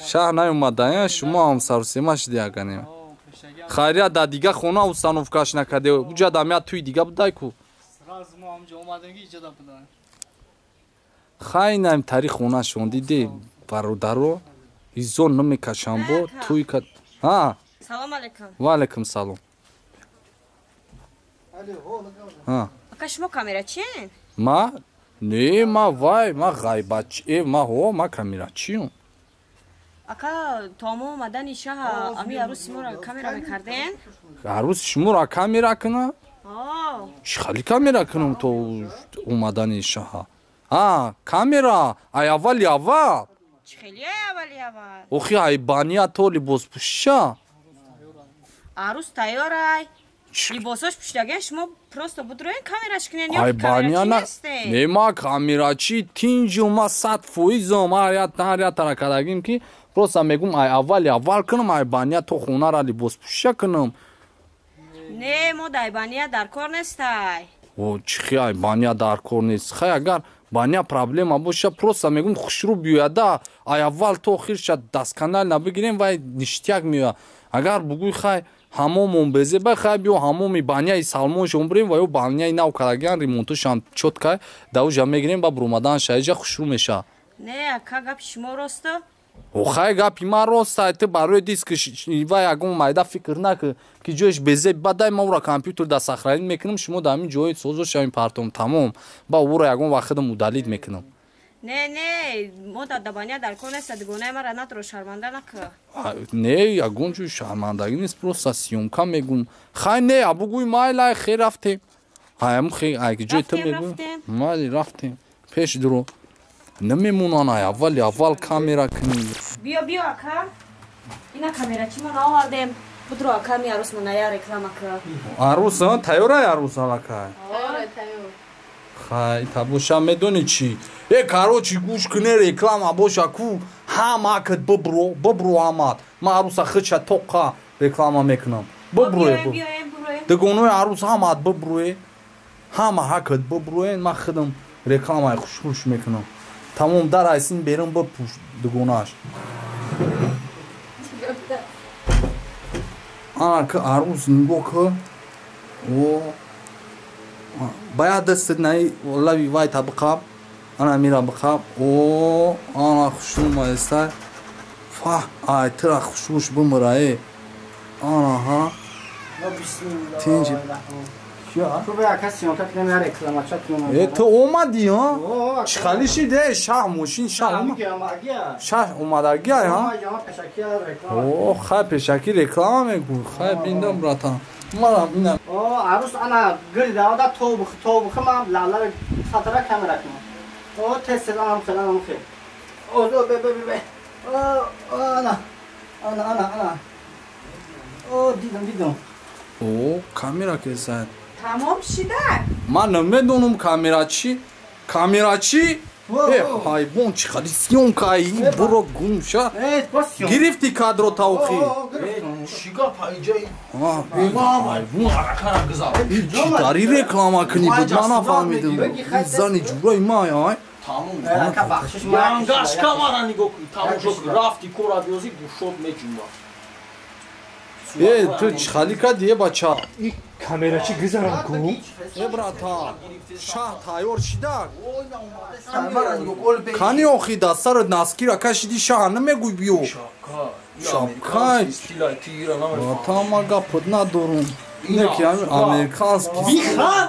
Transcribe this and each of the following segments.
شهر نیومدن شما هم سرسیمش دیگه کنیم خیریه در دیگه خونه اوستانوفکاش نکرده اونجا دمیاد توی دیگه بودای کو خیلی نیم تاریخ خونه شون دیدی برادر رو ایزون نمیکشم با توی کد ها سلام علیکم و علیکم سلام ها اکا شما کامیرا چین؟ ما نه ما وای ما غیبت ما کامیرا چیم اکا تامو اومدن شاه امی عروس شما را کامیرا میکردین؟ عروس شما را کامیرا کنه؟ چی خیلی کامیرا کنم تو اومدن شاه کامیرا ای اول چی خیلی اول اوخی ای بانیا تو لباس پوشا عروس تیاره لباساش پوشیدگه شما پروستا بودروین کامیراش کنین ای یا بانیا کامیرا چی نه هسته؟ ما کامیرا چی تینجو ما 100 فویزم ما یا ترکدگیم که پروستا میگم ای اول کنم ای بانیا تو خونه را لباس پوشا کنم نه ما دایبانیا در کار نیستای او چی ای بانیا در کار نیست خیلی اگر بانیا پرابلم باشه پروستا میگم خوشرو بیاده ای اول تو خیرش دست کانال نبگیریم و نشتیک میاد اگر بگوی خیلی همومون بزه بخوای بیو همومی بانیای سالمونش بریم و یا بانیای نو کردن ریمونتش هم چوت که دوجا میگیریم با برومدان شایجا خوشرو میشه نه اکا گپ شما راسته او خیلی گپی ما راسته ایت برای دیسک و یکم مایده فکر نکه که جوش بزه بعد ما را کامپیوتر دست اخرین میکنم شما دامین جوی سوزوش همین پارتوم تمام با او را یکم وقت مدلید میکنم نه ما دبانیا در کار نیست دگونه ما را نترو شرمنده نکه نه یکم جوی شرمندگی نیست پروستا سیومکا میگم خیلی نه ابوگوی مایلای خیر رفتیم هایم خیلی اگه جوی تو میگم مالی رفتیم پیش درو نمیمونن اول کامیرا کنیم بیا اکا اینا کامیرا چی من آوردیم بدرو اکا می عروس من نیا رکلام اکا عروس ها تیوره عروس ها لکه آره تیور خیلی تبوشم میدونی چی کاروچی گوش کنه رکلام باشه کو همه کد ببرو آمد ما عروس خدشه توقع رکلام میکنم ببروی دگونه عروس آمد ببروی همه کد ببروی ما خدم رکلام خوش میکنم تمام در ایسین بیرون بپوش دگونهش آنها که عروس نگو که باید دست نهی والله وای تا بخواب انا میرا بخواب آنها خوشون مایسته آی ترا خوشوش بمرایی آنها تینجی تو به کسی اونتا نمیاره رکلاماچات نمیاره تو اومدی ها چه خالیشی ده شاه موشین شاه اومدگی ها او خیلی پشکی رکلام میگو خیلی بیندم براتا مرا اینم عروس انا گل دادا تو بخ من لالا خاطره کامera کنم تست سلام خیر به انا دیدم کامیرا که زد تمام شده من نمیدونم کامیرا چی های بون چی خالی سیون کایی برو گم شا گرفتی کادرو تاوخی شیگا پایجایی چی داری رکلاما کنی بود من نفهمیدم زنی جورای ما های یانگاش کامارا نگو کنی تمام شد رفتی کورا بیوزی گوشت میکنی تو چی خالی کردیه بچه این کامیرا چی گذارم کو؟ براتا شاه تایور شیدن کانی اوخی دستار ناسکی را کشیدی شاه نمیگوی بیو شاکای براتا ما گپت ندارم اینه که همین امریکانسکی بیخان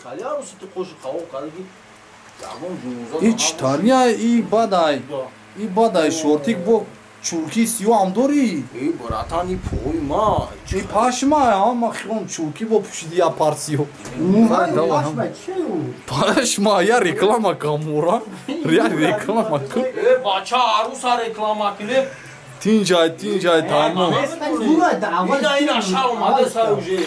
خالی عروسی تو خوش خواه کردی ایچ تانیا ای بادای شورتیک بو چورکی سیو هم داری؟ ای براتانی پوی ما چی پاشما ها ما خیلی چورکی با پوشیدی یا پارسیو پاشما یا رکلام کامورا یا رکلام کن بچه عروسا رکلام کنه تین جای تمام این اشا اومده سروجه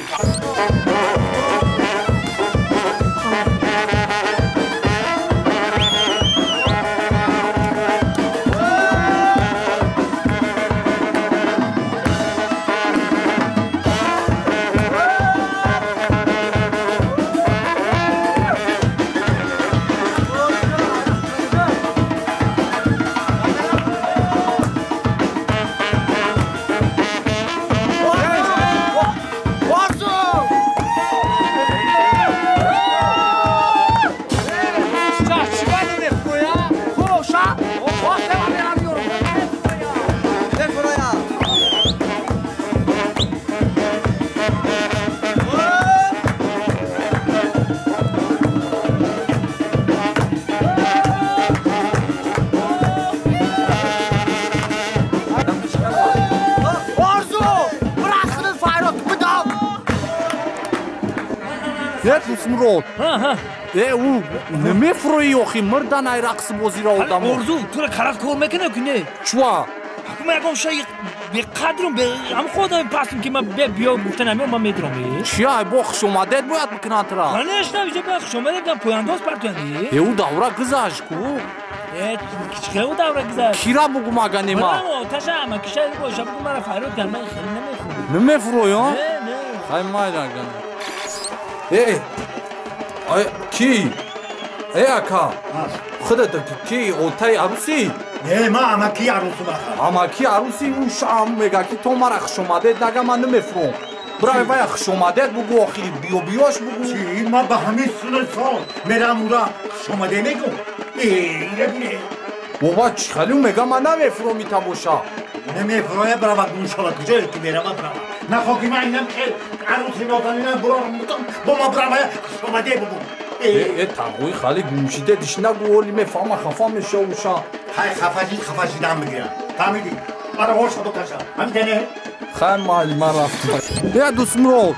دوست مراد او نمیفروی آخی مردن ای رقص بازی را آدم ارزو تو را خلاص کار میکنه که نه چوا حکومت اگه شاید به قدرم به هم خودم پاسم که من بیا گفتن همین من میدرم چیا بخش اومده باید بکنن ترا من نشنویشه بخش اومده بگم پوینداز پرتوندی او دورا گذاشت کو چه او دورا گذاشت کیرا بگو مگه نیما تاشا اما کشای باشه بگو مرا فرود کن من خیلی نمیفروی ها نه خیلی مایدن ای کی ای اکا خودت کی اوتای عروسی نه ما امکی عروسی بخواه امکی عروسی اون شام میگه که تو مرا خوش اومدید نگه من نمیفروم برای وای خوش اومدید بگو آخی بیاش بگو چی؟ ما به همین سال میرم اورا خوش اومده میگم ایره بینه بابا چی خیلی میگه من نمیفرومی تا باشا نمیفروه برای گوشالا کجایی که میرم برای نخواه که من اینم که عروسی نازنینم برام بودم با ما برای خوش اومده بگم ای تقوی خیلی گوشیده دیش نگولی میفهمه خفا میشه اوشا های خفاشی دم بگیرم فهمیدی؟ برای هوش بکشم همینه؟ خیلی مالی من رفتم یا دوست مراد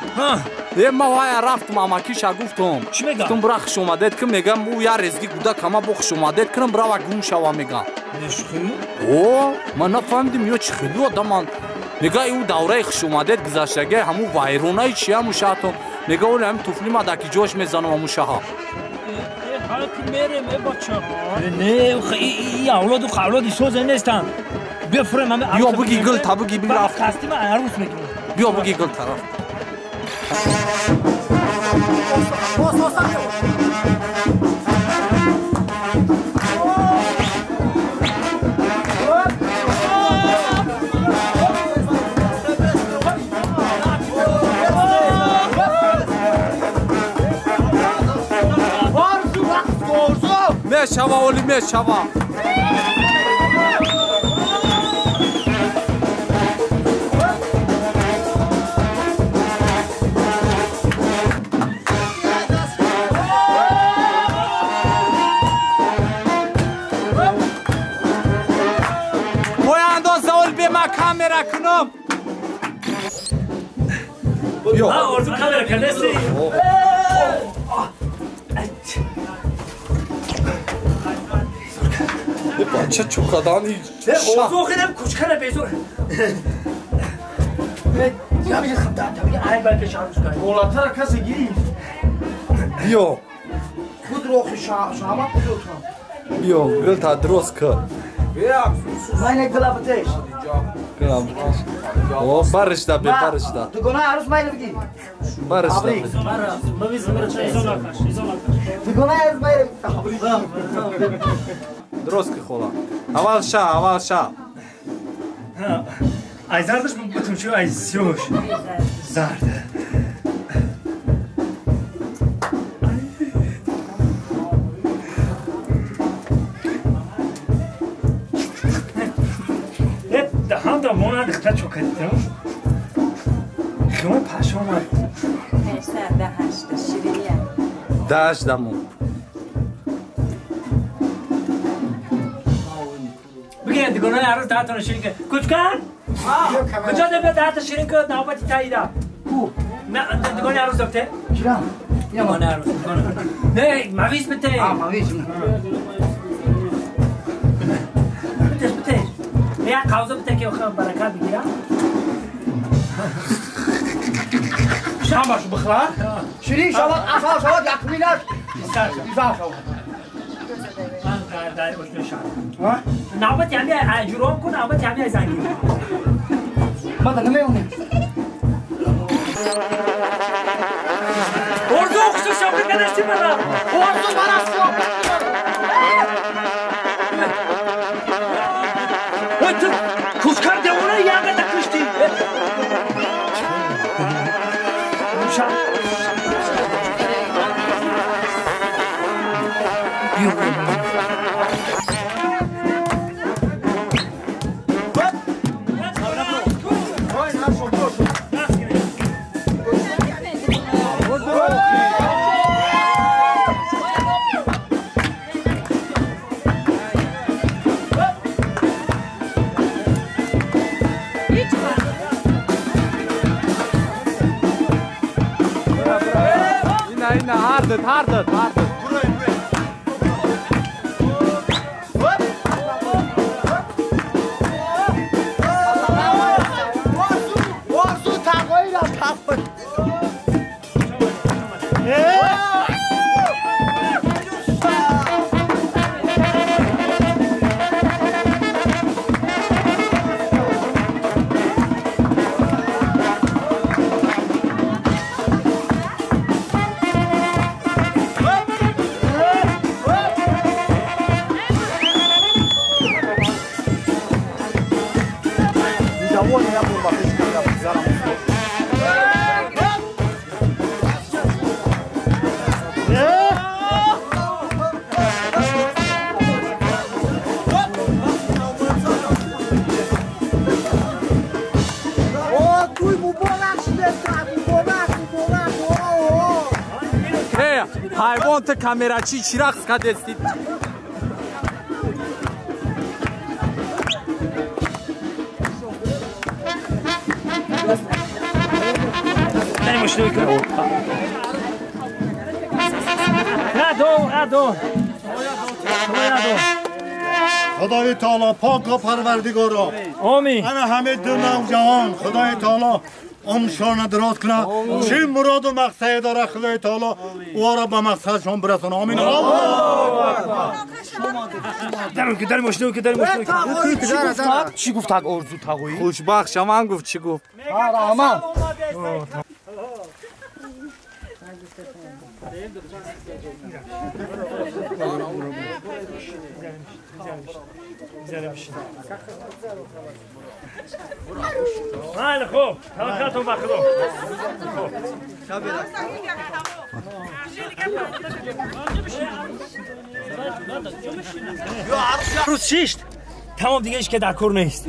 ما وای رفتم امکیشا گفتم چی میگم؟ گفتم برای خوش اومدید که میگم او یا رزگی گوده که ما با خوش اومدید کنم برای گوم شوا میگم نشخی؟ او من نفهمیدم یا چی خیلی آدمان میگه او دوره خوش اومدید گذاشتگه همون وایرونای چی همون شاتو میگه اول هم توفلی ما دکی جوش میزنم همون شها حالا که میرم ای بچه ها نه ای اولاد و خولادی سوزه نیستن بفرم همه بیا بگی گل تا بگی بگی رفت خستی من عروس میگم بیا بگی گل طرف میشوا اولی میشوا پوینداز اول به ما کامera کنم ها ارزو کامera کنستی بچه چوکادانی ارزو خیلیم کچکره بیزور یا بیشه خب دارم این بلکه شعروز کنیم بالاتر کسی گیری بیا بود روخی شامت بودم بیا گل تا درست کن من یک دل بتش گلم او برش دا به برش دا تو گناه عروس مایل بگی برش دا تو گناه عروس مایل درست که خولا اول شا ای زردش بتون چو ای سیوش زرد دهان دا مانا دختر چو کدیدم خیمه پش آمد هشته ده هشته شیرینیه داش دمون بگه دیگونه عروض ده تا شیرین که کچکر کجا ده ده تا شیرین که نوبتی تاییده کو دیگونه عروض دکته چرا دیگونه عروض نه مویز بته مویز بته یا قوزه بته که برکت بگیره شام باشو بخواه شیرین شما اصلا شما یک میلش ایزا شما من داری باشم شد نوبت یعنی جورام کن نوبت یعنی زنگی من ده نمیمونم ارزو خصوص شاپی کنشتی برم ارزو برست تو کسکر دیوونه یعنی تکشتی Hardet. Hayvan te kameraçı çırak skadesti. خدای تعالی پاک و پروردگارا آمین انا همه دو نوجوان خدای تعالی عمرشان دراز کنه چه مراد و مقصد داره خدای تعالی او را به مقصدشان برسونه آمین در ماشین چی گفت تاگ ارزو تاگویی خوشبخت شما گفت چی گفت آرامان بله خوب توکلتون به خدا روز شیشت تمام دیگه ایش که در کار نیست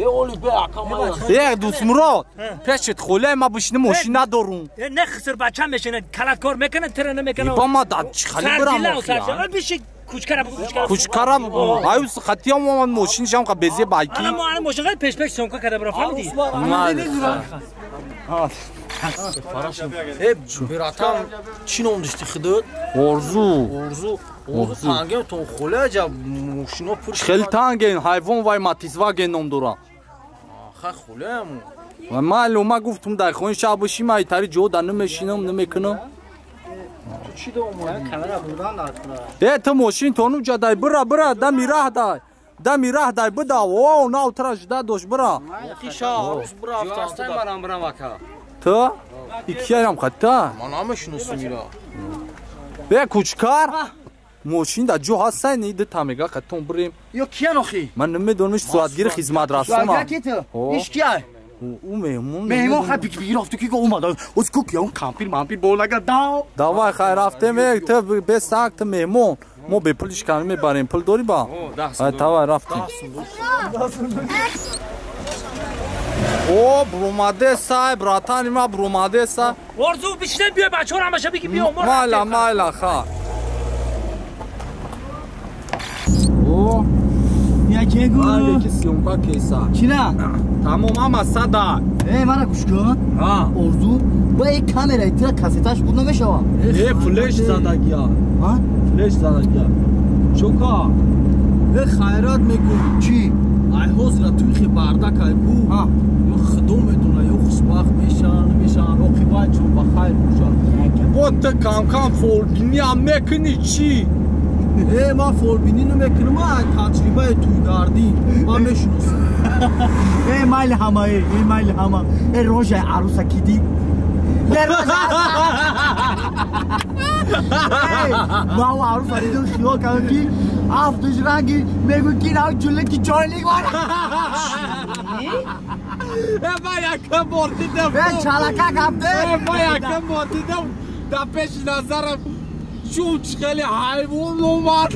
یک دوست مراد پیشت خوله ما بشینه ماشین ندارون نه خسر بچه میشنه کلت کار میکنه تره نمیکنه با ما داد چی خالی برام بیشی کوچکره کوچکره آیوس خطی هم ماشین شام که بزی بایکی انا ماشین قد پیش سونکا کرده برا فهمیدی براتم چی نام داشتی خدات؟ ارزو تانگه تو خوله عجب موشینا پرش خیلی تانگه حیوان وای ماتیزواگه نام دارم آخه خوله همون و معلومه گفتم در خون شب باشیم ایتاری جو در نمیشینم نمیکنم چی دو اومدی؟ کامرا بودن داشت تو ماشین تونو جدای برا دمی راه دای بدا واو ناو تراش دادوش برا خیشا روز برا افتاسته منم برم اکا تو iki ayam hatta منام شنوسو میرا به کوچکار ماشین دا جو هستن نید تامیگا خطون بریم یا کیا نخی؟ من نمیدونم سوادگیر خدمت رسوم ایش کیه؟ او مهمون مهمون خیلی بیگی رفته که اومد از کوکی اون کامپیر بولگا داوای خیر رفته می تو به ساعت مهمون ما به پلیش کارم میبریم پول داری با تا رفتیم او بروماده صاحب براتانی ما بروماده صاحب ارزو بیشتر بیا بچه ها همشه بگی بیا مالا خواه او یکی گو یکی سیونکا کیسا چی نه؟ تمام هم صدا منو کش کن ارزو با یک کامرای تیرا کاسیتاش بود نمیشه فلش زده گیا فلش زده گیا چوکا خیرات میگو چی؟ ای حوز را توی خی بردک ای بو یا خدو میدونه یا خوشبخت میشن عاقبت چون بخیر باشن بوت کام فولبینی هم میکنی چی؟ ما فولبینی نمیکنم ما تجربه توی گردی ما میشناسم مایل همه روژه عروسا کیدی ما و عروس دیدم خیال کردم که هفتش رنگی میگو که نه جلوی که جایلی گواره ما یکم بردیدم چالکه کبده ما یکم بردیدم در پیش نظرم چوچ خیلی حیوان اومد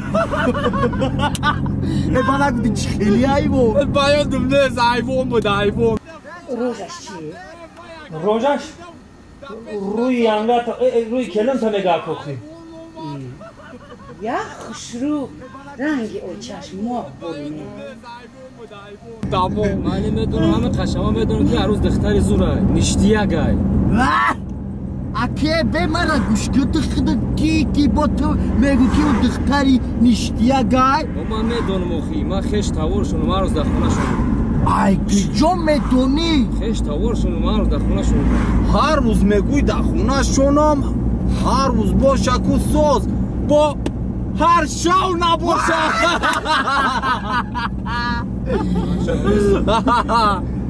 بنا گفتی چی خیلی حیوان باید نیز حیوان بود حیوان روژش چیه؟ روژش روی انگار روی کلم تا نگاه کخی یا خوشرو رنگ او چشم ماه برونه تمام من میدونم همه قشما میدونم که عروس دختر زوره نشتیه گای اکی به من گوش کت خود کی با تو میگو کی اون دختری نشتیا گای من میدونم اخی من خش تاورشون ما روز در خونه شون ای کجا میدونی خش تاورشون ما روز در خونه شون هر روز میگوی در خونه شونم هر روز باشه کو سوز با هر شو نباشه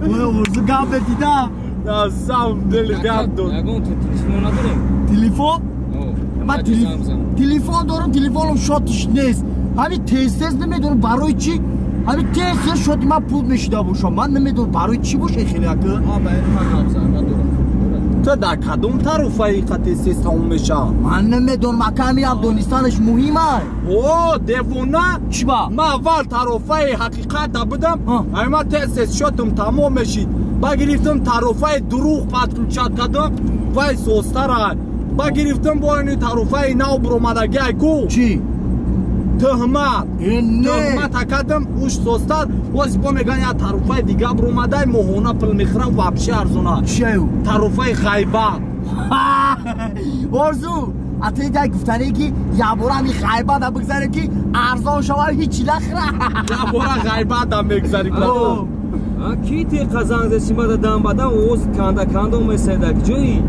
ورزو گام دیدم نه سام دل گام دو نگون تلفن نداریم تلفن من تلفن دارم تلفنم شاتش نیست همین تست نمیدونم برای چی همین تست شد من پول میشیده باشم من نمیدونم برای چی باشه خیلی اکه من ندارم تو در کدوم طرف حقیقت سیستم میشه من نمیدونم اکه هم دونستانش مهمه اوه دیوونه چی با؟ من اول طرفای حقیقت بودم اما تست شدم تمام میشید با گرفتم طرفای دروغ پاتروچات کردم وای سوستره با گرفتم با این طرفای نو برومدگی کو چی؟ تهمت کردم اوش سوستر واس با میگن یا طرفای دیگه برومده مهونه پل میخرم وابشی ارزونه چیو؟ طرفای غیبت ورزو اتای در گفتنه که یه بار همی غیبت هم بگذاره که ارزان شما هیچی نخره یه بار غیبت هم بگذاری کی تی قزان زشیما دادم بدم اوز کاندا میسیدک جوی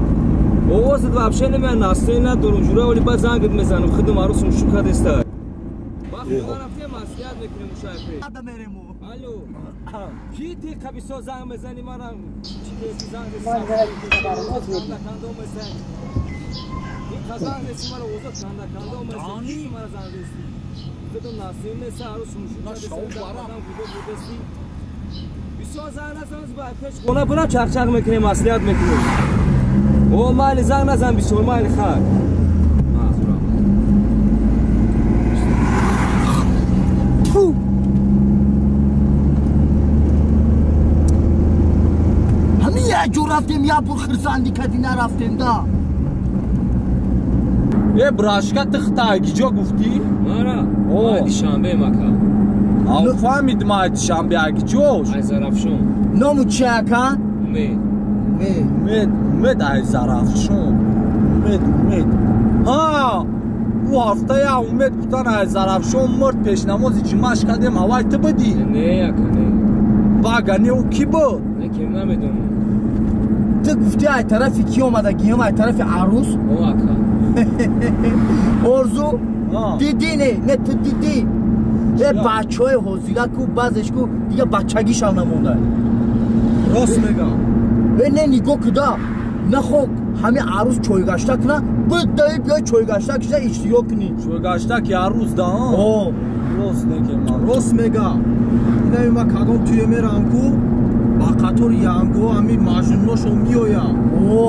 اوز وابشه نمی ناسینا دروجوره ولی بعد زنگ میزنم خودم عروسم شوکا دسته با خدا رفته مسئولیت میکنیم مشایخه آدم میرمو الو کی تی قبیسو زنگ میزنی مرا چی زنگ کاندا میسید این قزان زشیما اوز کاندا میسید مرا زنگ دستی خودم ناسین نیست عروسم شوکا دسته بدم بودستی بسیار زنگ نزنید باید خونه برم چرچق میکنیم مسئولیت میکنیم او مالی زنگ نزن بسیار مالی خواهد همین یه جو رفتیم یه بور خرساندی کدی نرفتیم دا یه براشکه تختایی جا گفتی؟ مارا مادی شنبه مکا او فهمید مادی شنبه اگه جوش ای زرفشون نامو چه اکا؟ مید ای زرفشون مید ها او هفته یا اومد بودن ای زرفشون مرد پیش نمازی جمعش کردیم هوای تو بدی؟ نه یکا نه واگنه او کی بود؟ نه کم نمیدونم تو گفتی ای طرفی کی اومده گیم ای طرف عروس؟ او اکا ارزو دیدی نه تو دیدی یه بچه های حوزیله کو بعضش کو دیگه بچگیش هم نمونده راست میگم نه نگاه کده نه خب همین عروس چویگشته کنه بدهی بیای چویگشته کشه اشتراک کنی چویگشته که عروس ده راست نگم راست میگم اینه ما کدام توی میرم کو با قطور یانگو همی ماجنوشو میویم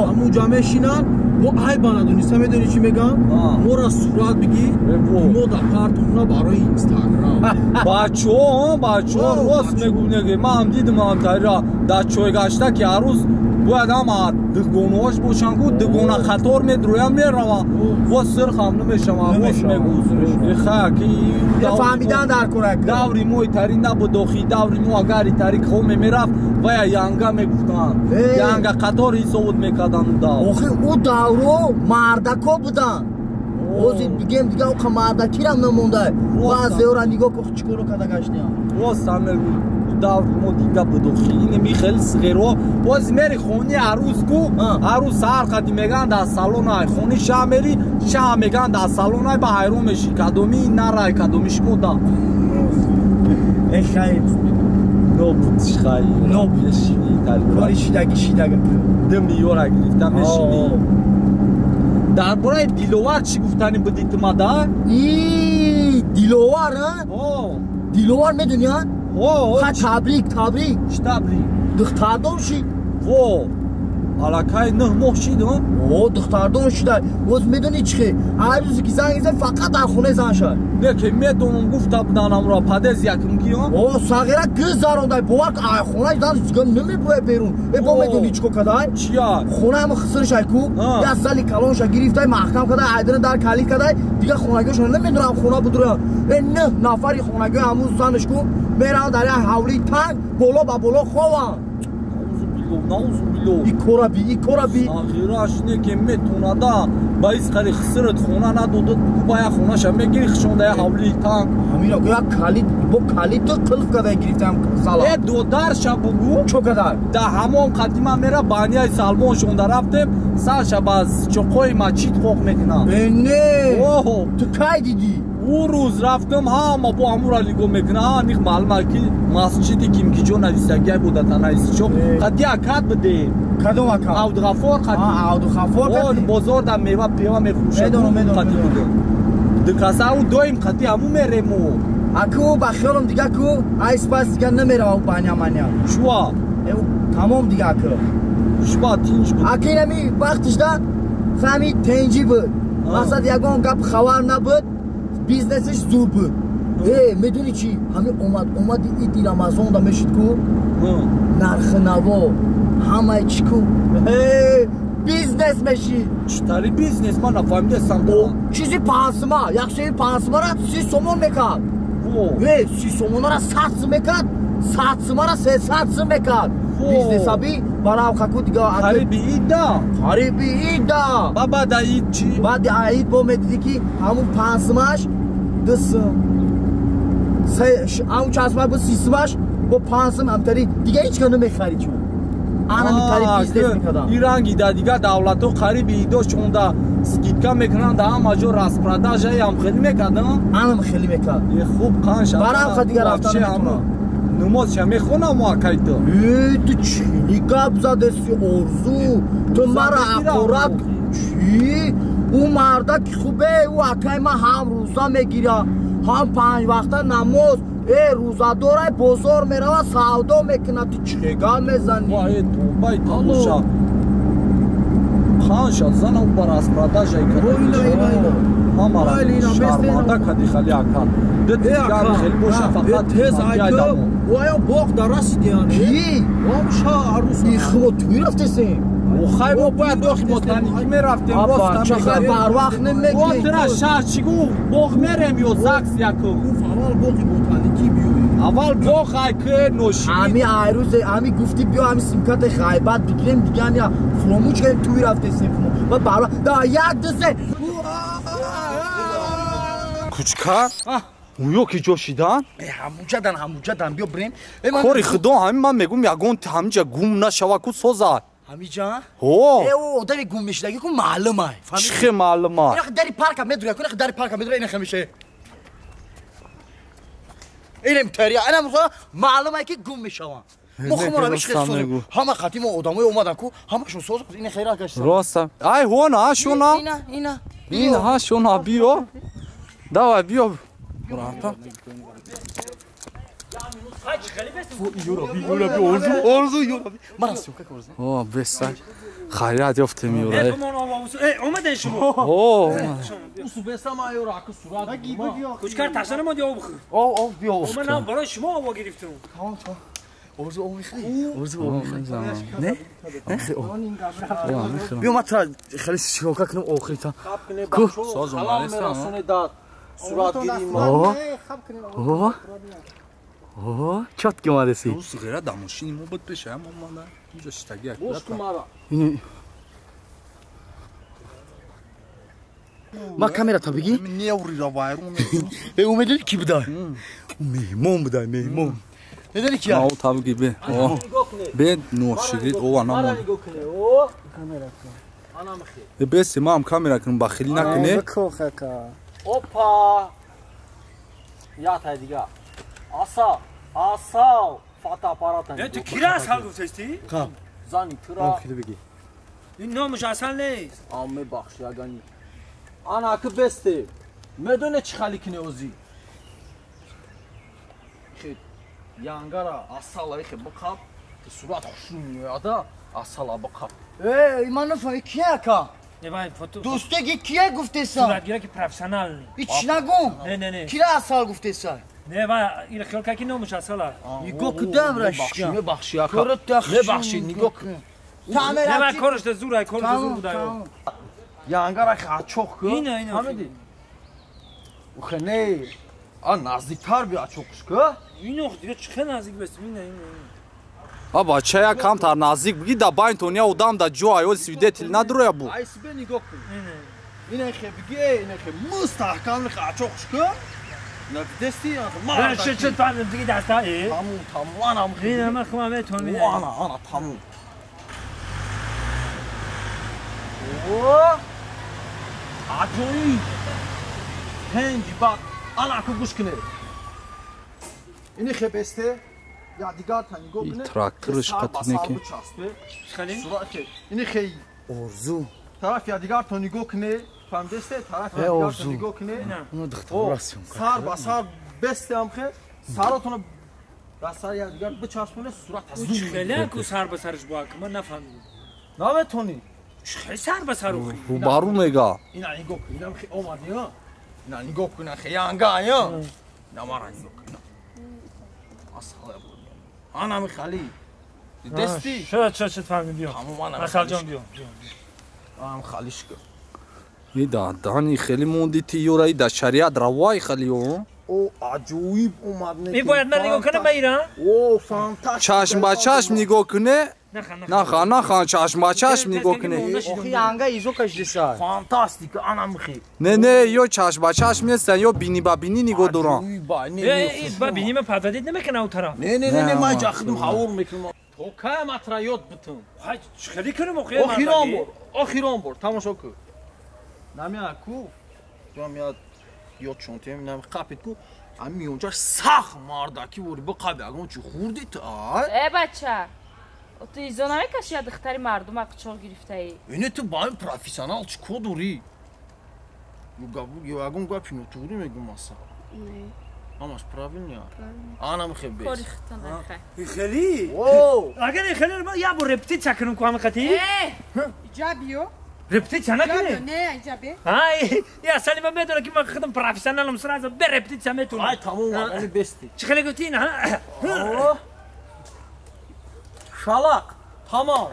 همو جمعه شینن و ای بندونیسته میدونی چی میگم؟ مورا صورت بگی مو در کارتونا برای اینستاگرام بچه ها راست میگونه من هم دیدم هم تایرا در چویگشته که عروس باید هم دگونهاش باشن که دگونه خطار میدرویم میروه و سرخ هم نمیشم عروس میگوزنش خاکی فهمیدن در کنک دوری موی تری نبودوخی دوری مو اگری تری که خومه میرفت و یا یانگا میگفتن یانگا قطار حسابت میکردن آخه او دورو مردکا بودن اوزی بگیم دیگه او مردکی هم نمونده بعضی ها را نگاه که چیکارو کده گشتی هم راست هم دور ما دیگه بدوخی اینه میخیل صغیرو باز میری خونی عروس کو عروس هر قدی میگن در سالون های خونی شا میری شا میگن در سالون های با حیرون میشی کدومی نرای کدومیش مودا ای خیلی نو بودش خیلی نو بودشینی کاری شیدگی دمی یورا گرفتم میشینی در برای دیلوار چی گفتنی بودید مادر؟ دیلوار ها؟ دیلوار میدونی ها؟ تبریک چی تبریک؟ دختردان شید علاکای 9 ماه شید ها؟ دختردان شده باز میدونی چیه؟ هر روزی که زنگ زن فقط در خونه زن شد نه که میدونم گفته بودنم را پدز یکم کی ها؟ صغیره گز زرانده باور که خونه زن دیگه نمیبوه بیرون با میدونی چیکو کدای؟ چیا؟ خونه هم خسرش کو یه سالی کلانش گرفته محکم کده عیدن در کلی کده دیگه خونگیش نمیدونم خونه بدوره 9 نفری خونگی همون زنش کو میرن در یه حولی تنگ بالا با بالا خوان біло наузу біло икораби сағираш не ки метонада ба из қари хисрат хона надодад бугу ба я хонаша мегири хишонда я ҳавли танк ҳамира гӯя калид бо калидо қилф када гирифтам сала додарша бугу чо кадар да ҳамон қадима мера баънияи салмон шонда рафтем сарша ба чоқои мачид хоқ мекунам не ту кай дидӣ او روز رفتم ها با امور لیگو میکنه نیخ معلومه که مسجدی کیمکی جو نویسگی بوده تا نویسچو قدی اکاد بده کدوم اکاد عود غفار قدی عود غفار قدی بازار در میوه پیوه میفروشه میدونم قدی بوده دکاسه او دویم قدی همو میرمو اکو بخیالم دیگه کو ایس پاس دیگه نمیره او بانیا مانیا شوا تمام دیگه اکو شوا تینج بود اکی نمی وقتش دا فهمی تنجی بود مقصد یکون گپ خوار نبود بیزنسش زور بود میدونی چی؟ همه اومد ایدی رمضان دا میشید کو نرخ نوا همه چی کو بیزنس میشید چطوری بیزنس من نفهمیدم چیزی پانسما یک شوی پانسما را 30 سومون میکرد 30 سومون را 100 میکرد 100 سومون را 300 میکرد بیزنس ابی برای خاکو دیگه خریبی ایدا بعد عید چی؟ بعد عید با میدیدی که همون پانسماش همون چسمه با 30 سماش با پانسم همتری دیگه هیچ کنه میخرید چون انا میتاری بیزنس میکردم ایران گیده دیگه دولت ها قریب ایدا چونده سکیدکا میکنن ده هم اجا راست پرداجه هم خیلی میکردن انا خیلی میکرد خوب قانش برام خود دیگه رفتن میتونم نماز چه میخونه موقعی تو تو چی نگاب زده سی ارزو تو مرا اقورت چی؟ او مرده که خوبه او اکای ما هم روزا میگیره هم 5 وقتا نماز روزا داره بزار میره و سودا میکنه تو چیگاه میزنی وای تو بای تماشا خانشا زن او بر از پرداجه اینا همارا شرمانده کدی خیلی اکان دیگر خیلی باشه فقط تیز ایتو وایا باق درست دیانه کی؟ وامشا عروس ای خود توی رفته سیم خیلی ما باید داخل بطنیکی میرفتیم چه خیلی بر وقت نمیگی وقت شهر چیگو باق میرم یا زکس یکو اول باقی بطنیکی بیوی اول باق که نوشید همی ایروز همی گفتی بیا همی سیمکت غیبت بگیریم دیگه همی فراموش کنیم توی رفته سیم و برای دا یک دو سه کوچکا اویو که جوشیدن هموجدن بیا بریم خوری خدا همین من میگم یگون همینجا گم نشوه کو سوزد همینجا؟ او داری گم میشدگی که معلومه چخه معلومه اینه داری پارک هم میدونه کنه داری پارک هم میدونه اینه خمیشه اینه متریا اینه مثلا معلومه که گم میشون مخمون رو میشه سوزه همه خطیم و آدمای اومدن کو همشون سوزه اینه خیره گشتن راستم ای هونا شونا این ها شونا بیو داوا بیو براتا اوه بسای خیرات یافته میوره اومدن شما اوه اوسو بسا ما یورا که صورت کوچکار تاشنه ما دیو بخ او بیا من برای شما آوا گرفتم ارزو او میخوای نه بیا ما تا خیلی شوکا کنم آخری تا ساز اومده داد صورت گیریم اوه چات که اومده سی روز غیره دماشینی ما بود بشه هم اومده اینجا شتگی اکبرت ما کامera تا بگی؟ نیوری را وایرون اومدی کی بوده؟ میمون بوده میمون نداری کیا؟ او تا بگی به نوشیگید او انا بس ما هم کامera کنم بخیلی نکنه اوپا یا تا دیگه آسا فاتا پاراتا نه تو کی را اصل گفتی؟ زانی تو را بگی این نامش اصل نیست آمه بخشی اگانی آنا که بسته میدونه چی خالی کنه اوزی خیلی یانگارا اصلا خیلی بخاب که صورت خوشون میاده اصلا بخاب من نفهمی کیه اکا؟ نه فوتو دوستگی کیه گفته سا؟ صورتگیره که پروفسیونال نی هیچ نگو نه کیه اصلا گفته سا؟ نه با این خیال که نامش اصله نگاه کدام رشکم میبخشی اکا میبخشی نگاه کن نه با کارش ده زور بوده یانگارا خیلی چوخ که اینه همه اوخه نه نزدیکتر بیا چوخش که اینو دیگه چه نزدیک بستیم اینه Аба чая камтар наздик биги да байн тония одам да ҷо аёл свидетел надроя бу ай сибе нигоҳ кун ина хе биге ина хе мустаҳкам ри ачоқш кун на дасти من چه فهمیدم دیگه دست ها тамом анам این همه خمامه تون ана тамом о аҷоиб пенҷи бад ана ку гӯш кунед ини хе бесте я дигар та нигоҳ кунед тракториш қатинеки ини хе орзу тараф я дигар то нигоҳ кунед фаҳмидесте тараф я дигар то нигоҳ кунед сар ба сар бестем хе саратона ба сар я дигар бичаспонед сурат خیلی کو سر به سرش با که من نفهمیدم наметонӣ خیلی سر به سر اوخی рӯбарӯ мега ина нигоҳ кун инам хе омади ё ина нигоҳ кун хе янга ё ина мара нигоҳ кун асала анам хали дасти چه فهمیدم بیا اصل جان بیا анам халиш кун ида дани хели мондити ёраи да шариат равои халиё о аҷоиб омад می باید من نگاه کنم بگیرم о фантастик чашм ба чашм нигоҳ куне нахан чашм ба чашм нигоҳ куне охи янга изо кашдиса фантастик анам хе не ё чашм ба чашм нестан ё бини ба бини нигоҳ дорам ببینیم پدادید نمیکنه اون طرف не ман ҷахидм ҳавор мекунам то кай матра ёд битум خیلی کنم охирон бор тамошо кун намя ку намя ёд чонтем нам қапит ку ами онҷаш сах мардаки вори биқаби агон чӣ хурдит бача ту изо намекаши я духтари мардума қучоқ гирифтаӣ ине ту ба ин профессионал чӣ кор дорӣ ягон гапи нутуғри мегум аса همش правильно анам хе бес خیلی اگر خیلی یا بو رپتیشن کنم کو هم خاطی جابیو رپتیشن نکنه نه جابه های یا سالی من میدونم که من خودم پروفسیونالم سراز به رپتیشن میتونم ای تمام یعنی بستی چه خیلی گفتین ها شلاق تمام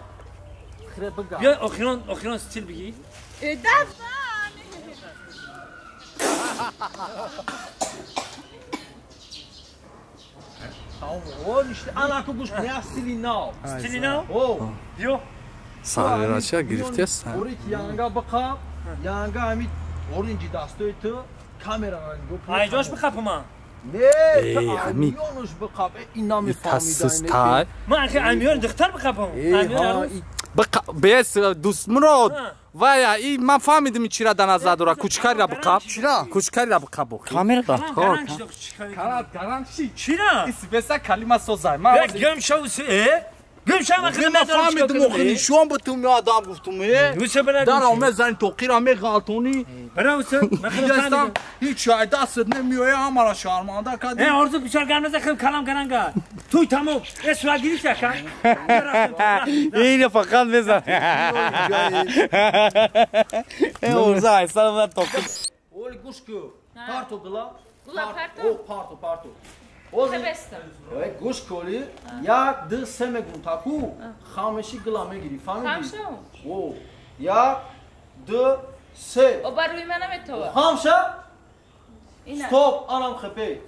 خیلی بگم بیا اخیران استیل بگی دفعه اون işte ana kubuş ne stili now stili now o yo сарверача гирифтесан орик янга бақа янга амит оринҷи дастоиту камерара нигоҳ ай ҷош бихапма не ами ёнуш бихап ина мефаҳмидай ман хе амиён духтар бихапам амиён бес дустмурод вая и ман фаҳмидим чира да назар дора кучкарира биқаб кучкарира биқаб камерада гаранчи чира исбеса калима созай гем шавс гемшам фаҳмидим охи нишон бутум ё адам гуфтум дара мезани тоқира меғалтони برای هیچ شاید دستت نمیوه همه را شرمانده کردی آرزو بیچارگرنه خیلی کلام کرنگه توی تمام اسواگیری شکن اینه فقط بزن ارزا ایسان من توقع اولی گوش که پارتو گلا پارتو خبستم گوش کلی یک دو سه میگون تاکو خامشی گلا میگیری فهمیدی؟ خامشو یک دو سه او بر روی منم تو خامشه ستوب آنم خپی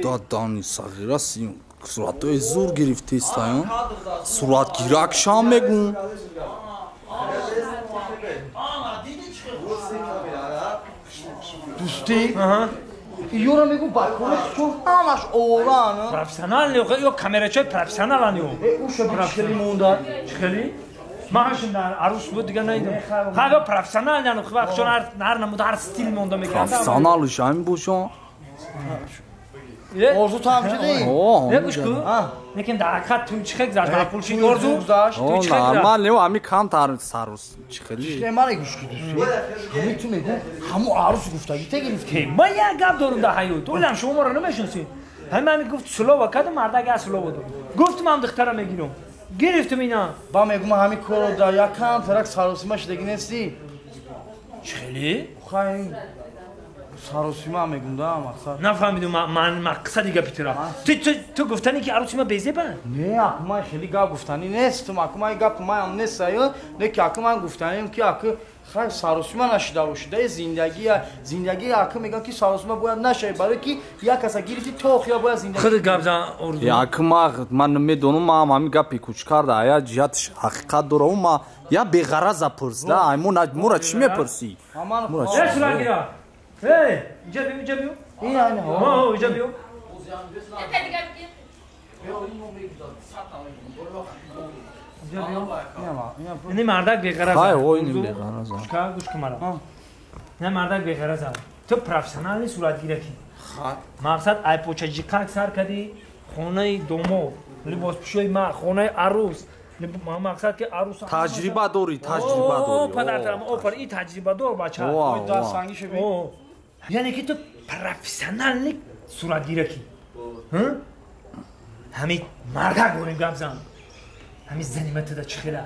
دادانی صغیره سیم صورت های زور گرفته استایون صورت گیرک شام میگون دوستی یورا میگو باکورش چون همش اورانه پروفسیونال یا کامراچای پروفسیونال انیو اوشا بیشکلی موندن چخلی ماشین در عروس بود دیگه نیدم خدا پروفسیونال یعنی خدا چون هر نمود هر استیل مونده میگن پروفسیونالش همین بوشون orzu tamam değil. Ne kuşku? Lekin daha kat tüm çıkık zaten makul orzu. Normal ne o ami kan tarif sarus çıkılı. İşte mara güçlü. Hamu tüm ego. Hamu aruz gufta gite gelip. من یه گپ دارم ده حیوت اولم شما رو نمیشناسید همین گفت سلو وکد مردا گه سلو بود گفتم هم دخترم میگیرم گرفتم اینا با میگم همین کارو دا یا کام فرق ساروسیماش دیگه نیستی چلی خاین ساروسیما میگم دا مقصد نفهمیدم من مقصدی گپیترا تو گفتنی که عروسیما بیزه با نه اکما خیلی گپ گفتنی نیست تو اکما گپ ما هم نیست یا نه که اکما گفتنیم که اک خیر سروسیما نشیده باشید زندگی حاکم میگن که سروسیما باید نشه برای که یک کس گیری توخ یا باید زندگی خود گابزان اردو якма ман медонам мам ҳамин гапи кучкарда ая ҷиҳатш ҳақиқат дора ума я беғараза пурс да ай мура чӣ мепурсӣ суратгира инҷа биё инҷа биё این مردک بی‌غرضه. های این بی‌غرضه. گوش کن مرا. این مردک بی‌غرضه. تو پروفسیونالی صورت گیری کی؟ مقصد ای پوچجیکا سر کردی خونه دومو لباس پوشی ما خونه عروس مقصد که عروس تجربه داری پدرم اوپر این تجربه دار بچه یعنی که تو پروفسیونالی صورت گیری کی؟ همین مردک بودیم گابزن همین زنیمت دا چی خیلی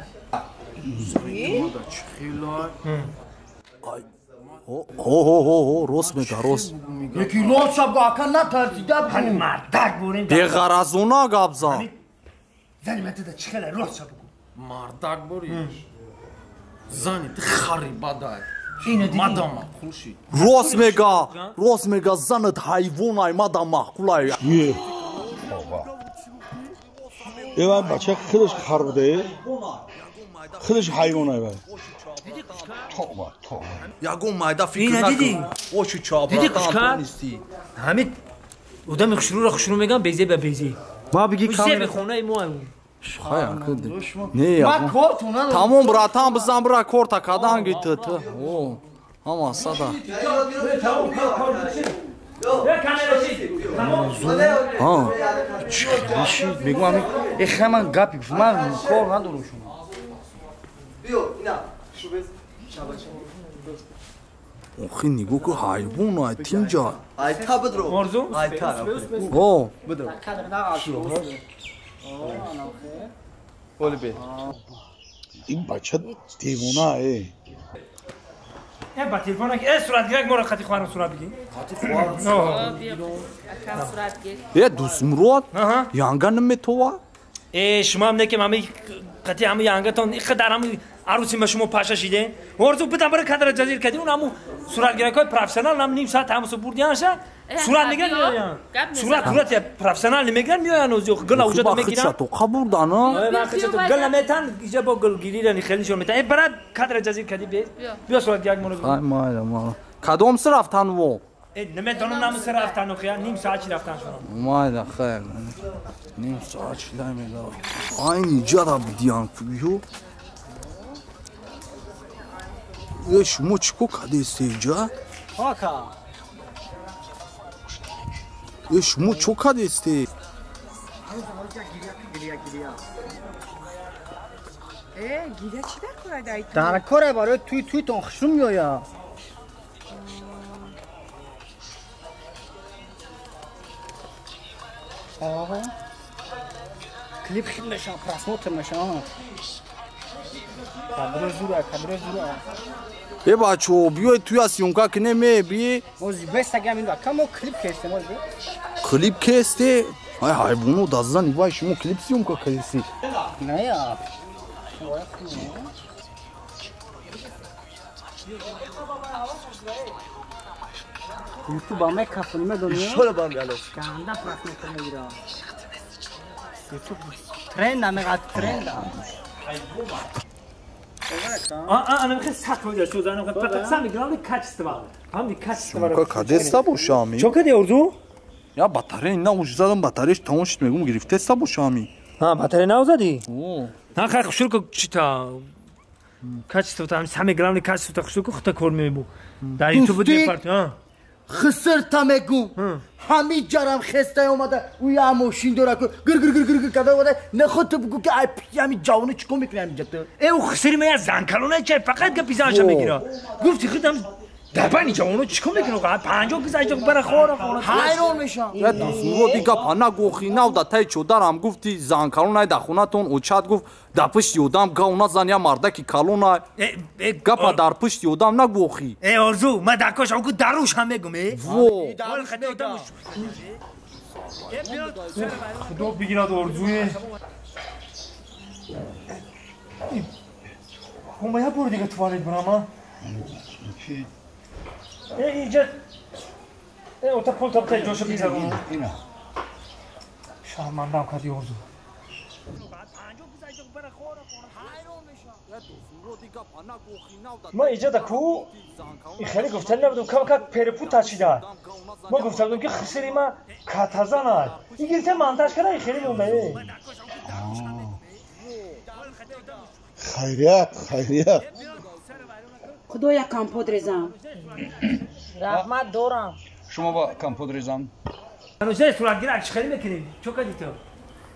روز میگه روز یکی روز شب گاکن نترسیده بود همین مردک بودیم بیغرزونا گابزن زنیمت دا چی خیلی روز شب بگو مردک بوریش زنیت خریبه داید مادام خوشی روز میگه زنت حیوانای مادام مخلای ایوان بچه خودش خرده خودش حیوانه ایوان یگون مایده فکر نکن اوشو چابراتان نیستی همین اودم خشرو میگم بیزه به بیزه با بگی بیزه به خونه مو خایا کده نه تمام براتان بزن برا کورتا کدان گیت تو او اما صدا چی میگم همین اخه من گپی من کار ندارم شما بیو اینا شو بز اوخی نگو که حیوان های تینجا آیتا بدرو مرزو آیتا او بدرو این بچه دیوانه ای با تلفن که صورت گیرک مورا خطی خوارم صورت بگی یه دوست مراد یانگا نمیتوا شما هم نکه مامی خطی همه یانگا تون خدار همه عروسی ما شما پاشا شیده ورزو بدم برای کادر جزیر کردی اون همو صورت گیرک های پروفسیونال هم نیم ساعت همو سو بردیان شد صورت میگن میآیان صورت پروفسیونال میگن میآیان اوزو گل اوجا تو میگیرن تو قبول دانا من خیلی تو گل نمیتن اینجا با گل گیری خیلی شون میتن برای کادر جزیر کردی بیا صورت گیرک مورد ما کدوم سر رفتن و نمیتونم نام سر رفتن و خیال نیم ساعتی رفتن شدم مایده خیر نیم ساعت شده میگم اینجا را بدیان کبیو شما چیکو کدیستی اینجا؟ آکا شما چو کدیستی؟ گیریا چی در کاره دایی تو؟ در کاره برای توی تون خشم میایا کلیپ خیلی نشان پرسموت نشان کادر زوره یه بچه بیای توی از یونکا که نمی بی موزی بست اگه همین کم و کلیپ کشته موزی کلیپ کشته؟ های حیبونو دازدن وای شما کلیپ سیونکا کشتی نه یا یوتیوب همه کفونیمه دنیا شوره بام گلو کنده پرسمت میگیرم یوتیوب ترند همه قد ترند انا میخوام سخت میگه شو زنم فقط سامی گرام کچ استوار هم کچ استوار که کدستا باشامی چون که اردو یا باتری نه اوج زدم باتریش تمام شد میگم گرفته است باشامی ها باتری نه زدی نه خیلی خوشو که چی تا کچ استوار هم سامی گرام کچ استوار خوشو که خطا کار میبو در یوتیوب دی پارت ها خسر تمگو همین جرم خسته اومده و یه ماشین داره که گر کده اومده نخواد تو بگو که ای پی همین جوانه چیکار میکنه اینجا تو او خسری من زنکلونه چه فقط که پیزانشم میگیره گفتی خودم دبانی جوانه چیکار میکنه قاعد 50 کیسه اینجا برای خورا حیران میشم یا دوست رو دیگه پانا گوخی نو دا تای چودارم گفتی زنکلونه در خونتون او چات گفت در پشت یودم گاونا زنیا مردکی کلونه گپا در پشت یودم نگوخی ای ارزو من دکاش او دروش هم میگم وو خدا بگیرد ارزوی همه یا برو دیگه توالت برام اینجا اوتا پول تاپ تای جوشو بیزارم اینا شرمندم کردی اردو ما اینجا دکو این خیلی گفتن نبودم که پرپو تاچیدن ما گفته بودم که خسری ما کاتازانه این گیرته منتاج کرده این خیلی مونده خیریت خدایا کمپود ریزم رحمت دارم شما با کمپود ریزم هنوزه صورتگیر عکس خیلی میکنیم چو کردی تو؟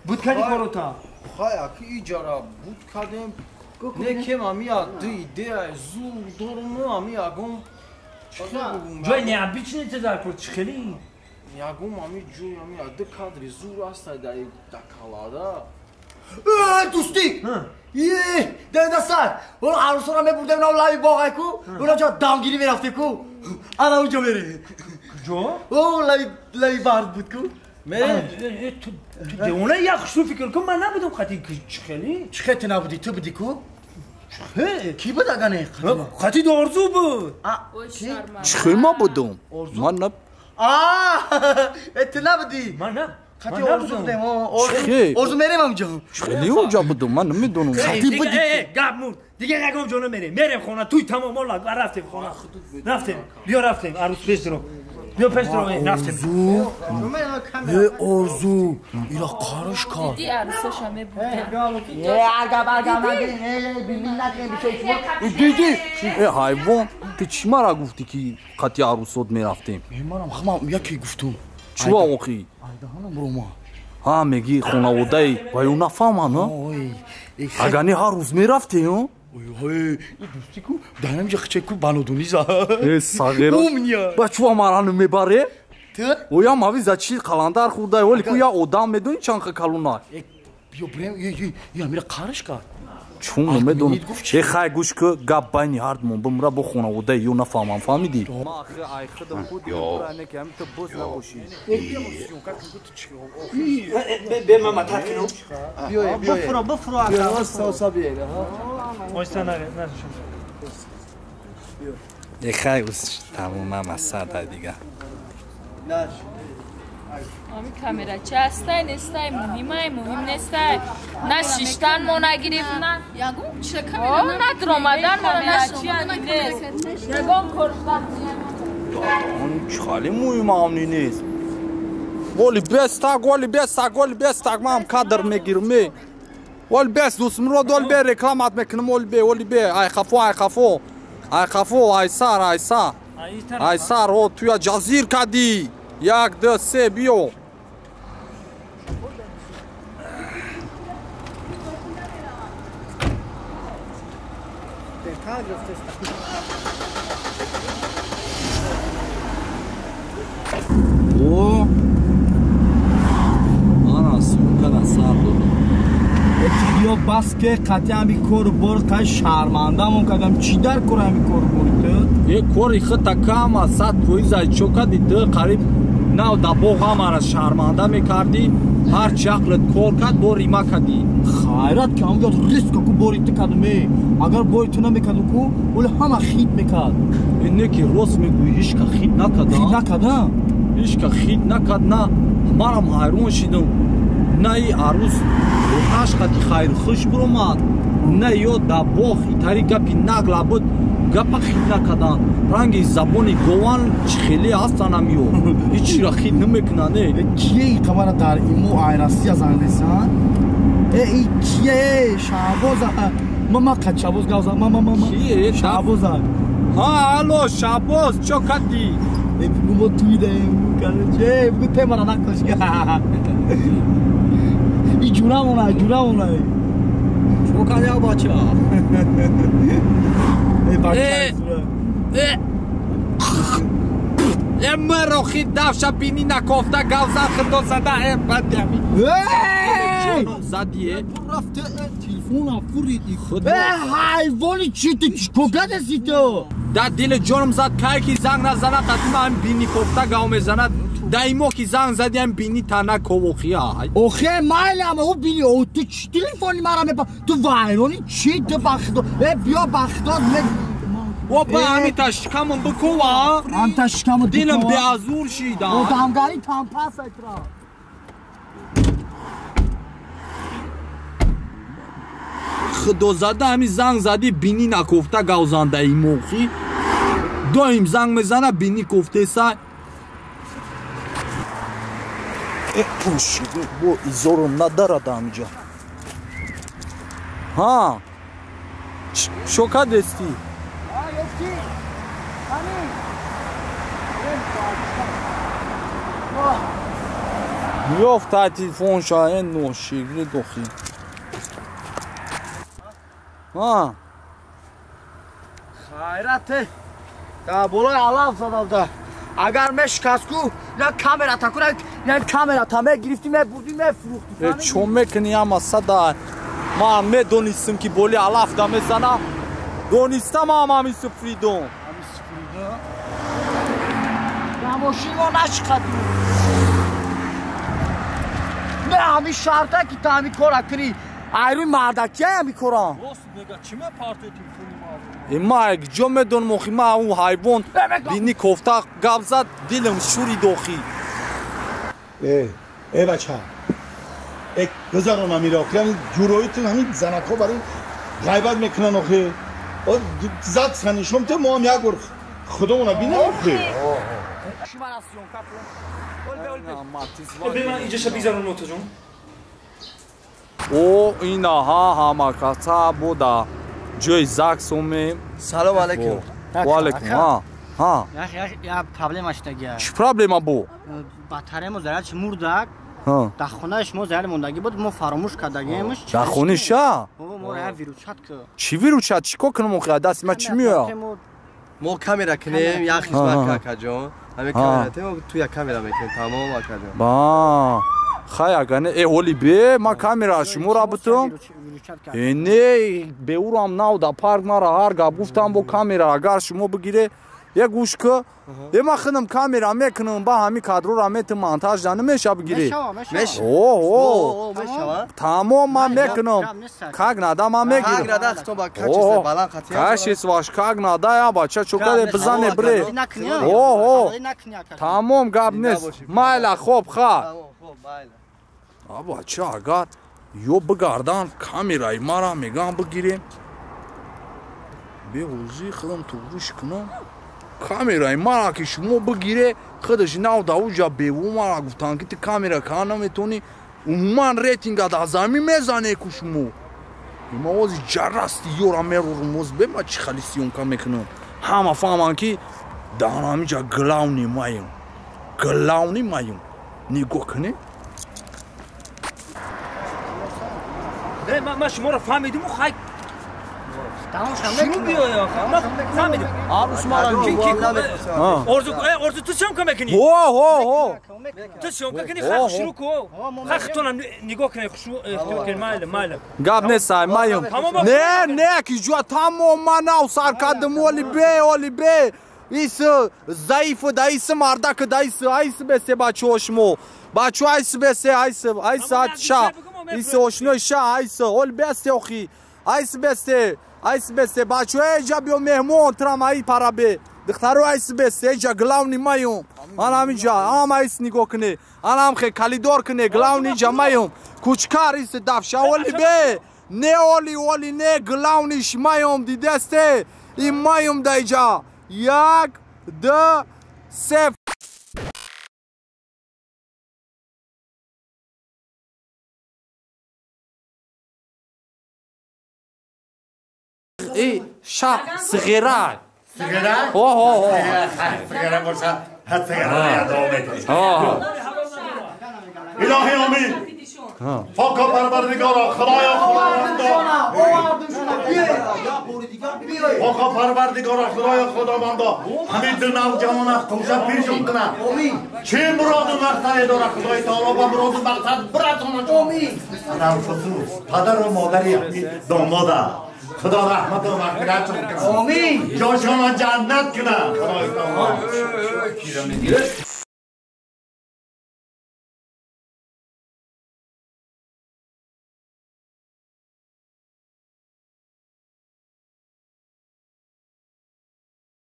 بود کردی کارو تا؟ خواهی که ایجارا بود کردیم نه که مامیا دیده زور دارم مامیا گم جای نیابی چی نتظر کرد چی خیلی؟ یاگم مامی جوی مامیا ده کادری زور است در دکالادا دوستی ده سر اون عروس رو میبردم نه لای باغ کو اون جا دامگیری میرفته کو انا اونجا میره جو؟ او لای بارد بود کو تو دیونه یک خشو فکر کن من نبودم خطی چی خیلی؟ چه خیلی نبودی تو بودی کو؟ کی بود اگانه؟ خطی دارزو بود چی خیلی ما بودم من نب تو نبودی من نه خطی ارزو بودم چی؟ ارزو میریم اونجا خیلی اونجا بودم من نمیدونم خطی بودی گب مرد دیگه نگم جانو میریم خونه توی تمام مالا رفتیم خونه رفتیم بیا رفتیم عروس پیش رو بیا پیش رو رفتیم ارزو اینا کارش کار دیدی عروسش همه بودن دیدی حیوان تو چی مرا گفتی که خطی عروسات میرفتیم منم همه یکی گفتم چوا آخی دهانم روما ها میگی خانواده و اون نفهمن ها اگانی هر روز میرفتی ها این دوستی کو دهنم جا خچه کو بانودونیزا ساغیرا بچوا مرانو میباره او یا ماوی زچی قلندر خورده ولی کو یا آدم میدونی چند کلونا بیا بریم یا میره قارش کرد چون نمیدونم ای خای گوش که گپ بینی هردمون بمرا با خانواده یو نفهمم فهمیدی ما آخه ای خودم خودی برانه که هم تو بوز نباشی به من مطرح کنم بفرو اگه ساسا بیایده وایستا نه ای خای گوش تموم هم از سر دیگه آمی کامera چه هستای نیستای مهم نیستای نه شیشتن ما نگیریم نه یاگم چه کامera نه درآمدن ما نشی نیست یاگم کردن اون خالی مهم آمنی نیست ولی بستاگ ما هم کادر میگیرم ولی بست دوستم رو دول بی رکلامات میکنم ولی بی ای خفو ای سار او توی جزیر کدی یک دو سه بیو او آنا سونکنا ساردو بیا بس که قطعی همی کور برد که شرمنده همون کدم چی در کور همی کور برد یه کوری خطا کام سات پویزای چوکا دیده قریب نو دبوغ همارا شرمنده میکردی هر چی عقلت کور کد بوری ما کدی خیرت که هم یاد ریسک که بوریت کدمه اگر بوریت نمیکدو که ولی همه خید میکد اینه که روز میگوی هیچ که خید نکده هیچ که خید نکد نه همارم حیرون شیدم نه ای عروس و عشقتی خیر خوش برومد نه یو دبوغ ایتاری گپی نگلا بود گپا خید نکدن رنگی زبانی گوان خیلی هستن همیو هیچی را خید نمیکننه کیه ای قمر در ایمو عیرستی از انگلیسان؟ ای کیه شعبوزه ماما قد شعبوز گوزه ماما کیه؟ شعبوزه ها الو شعبوز چو کدی؟ ای بگو ما توی ده چه بگو ته مرا نکش ای جونمونه چو کنه ها بچه ای بچه مرا خید دفشه بینی نکافته گوزه خدا زده بدی همی زدیه رفته تلفون فوری خدا حیوانی چی تو کجا دستی تو در دل جرم زد که کی زنگ نزنه قدیم هم بینی کفته گاو میزند دایمو کی زنگ زدی هم بینی تنه کوخیه اوخه مایل اما او بینی او تو تلفنی مرا میپا تو وایرانی چی تو بخدا بیا بخدا و با همیتا شکمم بکوا همیتا شکمم دلم بیازور شیدم و دمگاری تنپس اترا خدا زده همی زنگ زدی بینی نکفته گوزنده ای موخی دایم زنگ میزنه بینی کفته سای پوشیده با ایزارو ندارد همینجا ها شوکا دستی میافت تلفن شاید نوشیگری دوخی ها خیرته دا بولای علاف زدم دا اگر من شکست کو نه کامرا تا کنه نه کامرا تا من گرفتی من بودی من فروختی چون میکنی اما صدا ما میدونستم که بولی علاف دا میزنه دونستم همی سفریدم همی سفریدم نماشی ما نشکد نه همی شرطه که تا همی کارا کنی ایروی مردکی همی کارا راست میگه چی من پارت تلفنی ما یک جا میدون موخی ما اون حیوان بینی کفته گب زد دلم شوری دوخی ای بچه ها بذارم هم میره آخی جورایتون همین زنک ها برای غیبت میکنن آخی زد سنشم تو ما هم یک بار خودمون بینم آخی ببین من اینجا شبیزارم نوتا جون او اینا ها همه کتا بودا جای زکس اومیم سلام علیکم و علیکم ها یا پرابلم اشته گیا چی پرابلم بو؟ بطره ما زرد مردک در خونه شما زرد موندگی بود ما فراموش کردگیمش در خونه شا؟ ما را ویروس چت که چی ویروس چت؟ چی که کنم موقع دست ما چی میاد؟ ما کامیرا کنیم یا خیزمت که جان همه کامیرا تیم توی کامیرا میکنیم تمام کردیم با خیلی اگه ای اولی به ما کامیرا شما را بتون نه به او هم ناو در پارک مرا هر گاب گفتم با کامیرا اگر شما بگیره یک گوش که ما خودم کامیرا میکنم با همی کادر را میتونم مونتاژ دانه میشه بگیری میشه تمام ما میکنم کاغ ندا ما میگیرم کاغ ندا تو با کاچیس بالان خاطر کاچیس واش کاغ ندا یا بچه چوکا بزنه بره تمام گاب نیست مایلا خوب خواه بچه اگر یو بگردان کامیرای ما را میگم بگیریم به حوزی خودم تو روش کنم کامیرای ما را که شما بگیره خودش ناو دا اوجا بیو ما را گفتن که تی کامیرا که نمیتونی عموما ریتینگ دا زمین میزنه که شما ما وزی جرستی یورا میرو رموز به ما چی خلیسیون که میکنم همه فهمان که دانا همیجا گلاونی مایم نگاه کنه ما شما را فهمیدیم و خیلی شروع بیایی آخه ما فهمیدیم ارزو تو چم کنم کنی؟ تو چم کنی خیلی شروع کن خیلی خطونم نگاه کنی خطور کنی مایل گاب نیستای مایم نه که جوا تمام من او سر کردم اولی به ایس ضعیف و دایس مردک دایس بسته بچه شما بچه ایس بسته ایس شا ایس اوشنو شا ایس اول بسته اخی ایس بسته بچه اینجا بیو مهمون ترام ای پارا به دخترو ایس بسته اینجا گلاونی مایم من همینجا هم ایس نگاه کنه هم خیلی کلیدار کنه گلاونی اینجا مایم کوچکار ایس دفشا اولی به نه اولی نه گلاونیش مایم دی دسته این مایم دا اینجا یک دو سه ای شا صغیره صغیره برسا حد صغیره یادم الهی آمین فاکا پروردگارا خدایا فاکا پروردگارا خدایا خداوندا همین دو نوجوان خوشا پیشون کنه چه مراد و مقصد داره خدای تعالی با مراد و مقصد براتون آمین پدر و مادری داماده خدا رحمت و مغفرت کنه آمین جاشان جنت کنه خدای تعالی